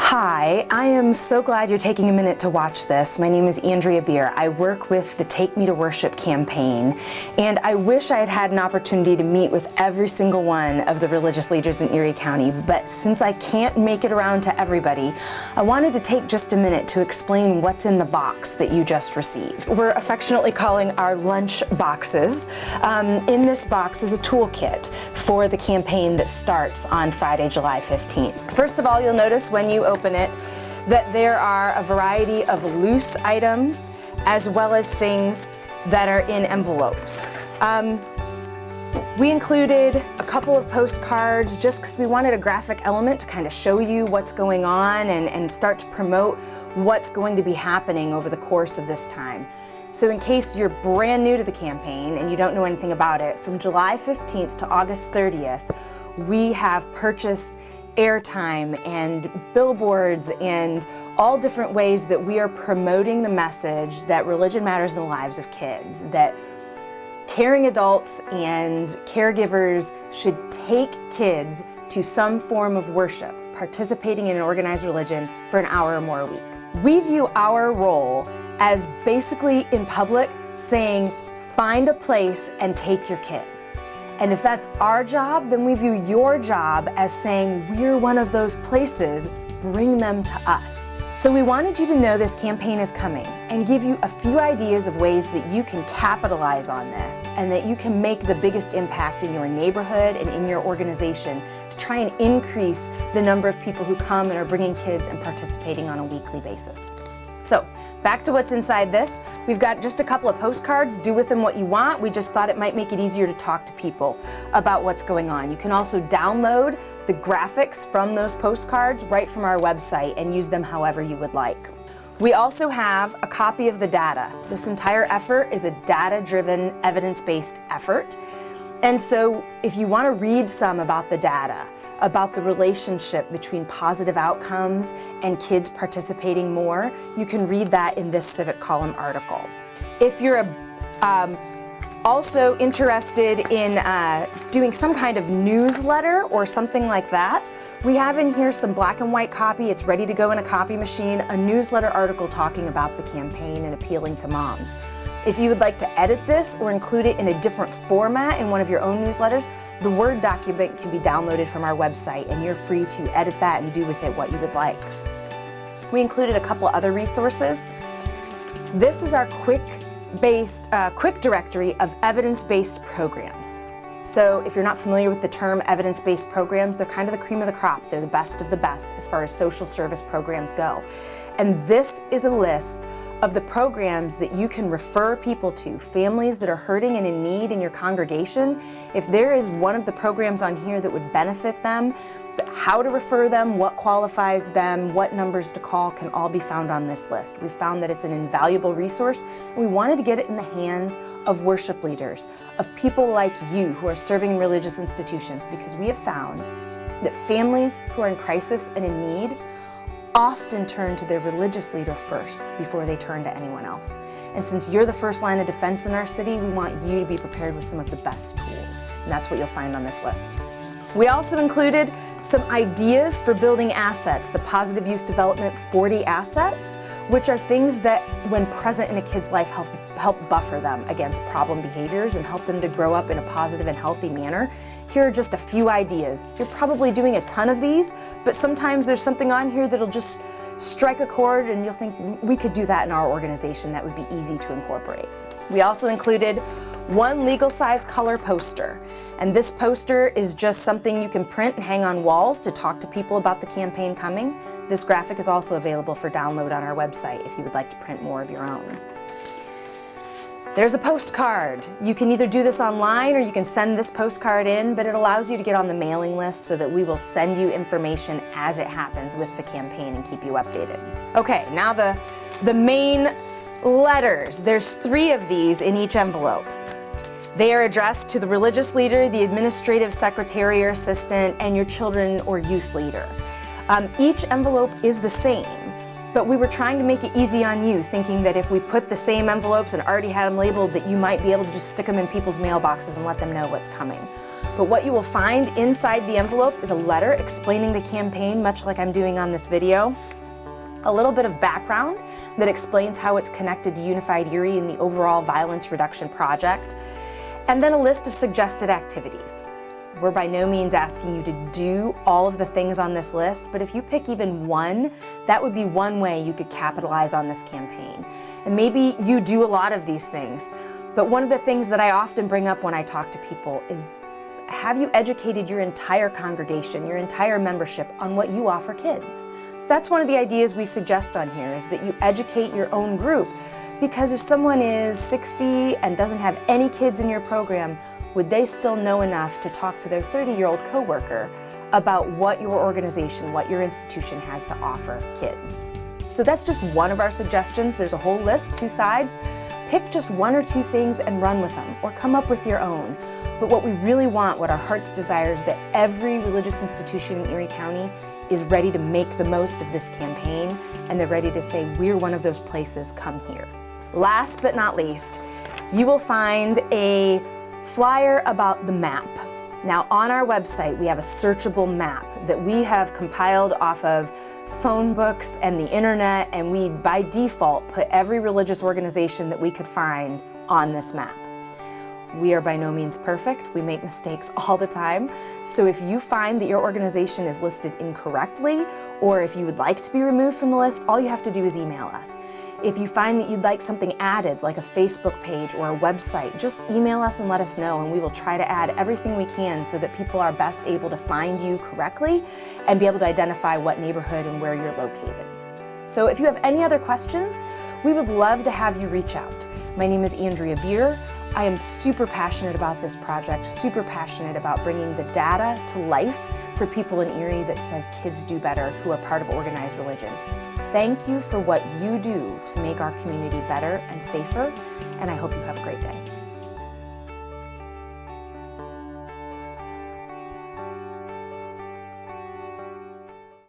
Hi, I am so glad you're taking a minute to watch this. My name is Andrea Bierer. I work with the Take Me to Worship campaign, and I wish I had had an opportunity to meet with every single one of the religious leaders in Erie County, but since I can't make it around to everybody, I wanted to take just a minute to explain what's in the box that you just received. We're affectionately calling our lunch boxes. In this box is a toolkit for the campaign that starts on Friday, July 15th. First of all, you'll notice when you open it that there are a variety of loose items as well as things that are in envelopes. We included a couple of postcards just because we wanted a graphic element to kind of show you what's going on and start to promote what's going to be happening over the course of this time. So in case you're brand new to the campaign and you don't know anything about it, from July 15th to August 30th, we have purchased airtime and billboards and all different ways that we are promoting the message that religion matters in the lives of kids, that caring adults and caregivers should take kids to some form of worship, participating in an organized religion for an hour or more a week. We view our role as basically in public saying, find a place and take your kids. And if that's our job, then we view your job as saying, we're one of those places, bring them to us. So we wanted you to know this campaign is coming and give you a few ideas of ways that you can capitalize on this and that you can make the biggest impact in your neighborhood and in your organization to try and increase the number of people who come and are bringing kids and participating on a weekly basis. So back to what's inside this. We've got just a couple of postcards. Do with them what you want. We just thought it might make it easier to talk to people about what's going on. You can also download the graphics from those postcards right from our website and use them however you would like. We also have a copy of the data. This entire effort is a data-driven, evidence-based effort. And so if you want to read some about the data, about the relationship between positive outcomes and kids participating more, you can read that in this Civic Column article. If you're also interested in doing some kind of newsletter or something like that, we have in here some black and white copy. It's ready to go in a copy machine, a newsletter article talking about the campaign and appealing to moms. If you would like to edit this or include it in a different format in one of your own newsletters, the Word document can be downloaded from our website and you're free to edit that and do with it what you would like. We included a couple other resources. This is our quick directory of evidence-based programs. So if you're not familiar with the term evidence-based programs, they're kind of the cream of the crop. They're the best of the best as far as social service programs go. And this is a list of the programs that you can refer people to, families that are hurting and in need in your congregation. If there is one of the programs on here that would benefit them, how to refer them, what qualifies them, what numbers to call can all be found on this list. We found that it's an invaluable resource, and we wanted to get it in the hands of worship leaders, of people like you who are serving in religious institutions, because we have found that families who are in crisis and in need often turn to their religious leader first before they turn to anyone else. And since you're the first line of defense in our city, we want you to be prepared with some of the best tools. And that's what you'll find on this list. We also included some ideas for building assets, the Positive Youth Development 40 assets, which are things that, when present in a kid's life, help buffer them against problem behaviors and help them to grow up in a positive and healthy manner. Here are just a few ideas. You're probably doing a ton of these, but sometimes there's something on here that'll just strike a chord and you'll think, we could do that in our organization. That would be easy to incorporate. We also included one legal size color poster. And this poster is just something you can print and hang on walls to talk to people about the campaign coming. This graphic is also available for download on our website if you would like to print more of your own. There's a postcard. You can either do this online or you can send this postcard in, but it allows you to get on the mailing list so that we will send you information as it happens with the campaign and keep you updated. Okay, now the main letters. There's 3 of these in each envelope. They are addressed to the religious leader, the administrative secretary or assistant, and your children or youth leader. Each envelope is the same, But we were trying to make it easy on you, thinking that if we put the same envelopes and already had them labeled, that you might be able to just stick them in people's mailboxes and let them know what's coming. But what you will find inside the envelope is a letter explaining the campaign, much like I'm doing on this video. A little bit of background that explains how it's connected to Unified Erie and the overall violence reduction project. And then a list of suggested activities. We're by no means asking you to do all of the things on this list, but if you pick even one, that would be one way you could capitalize on this campaign. And maybe you do a lot of these things, but one of the things that I often bring up when I talk to people is, have you educated your entire congregation, your entire membership on what you offer kids? That's one of the ideas we suggest on here, is that you educate your own group. Because if someone is 60 and doesn't have any kids in your program, would they still know enough to talk to their 30-year-old coworker about what your organization, what your institution has to offer kids? So that's just one of our suggestions. There's a whole list, 2 sides. Pick just 1 or 2 things and run with them, or come up with your own. But what we really want, what our heart's desire, is that every religious institution in Erie County is ready to make the most of this campaign, and they're ready to say, we're one of those places, come here. Last but not least, you will find a flyer about the map. Now on our website, we have a searchable map that we have compiled off of phone books and the internet, and we by default put every religious organization that we could find on this map. We are by no means perfect. We make mistakes all the time. So if you find that your organization is listed incorrectly, or if you would like to be removed from the list, all you have to do is email us. If you find that you'd like something added, like a Facebook page or a website, just email us and let us know, and we will try to add everything we can so that people are best able to find you correctly and be able to identify what neighborhood and where you're located. So if you have any other questions, we would love to have you reach out. My name is Andrea Bierer. I am super passionate about this project, super passionate about bringing the data to life for people in Erie that says kids do better who are part of organized religion. Thank you for what you do to make our community better and safer, and I hope you have a great day.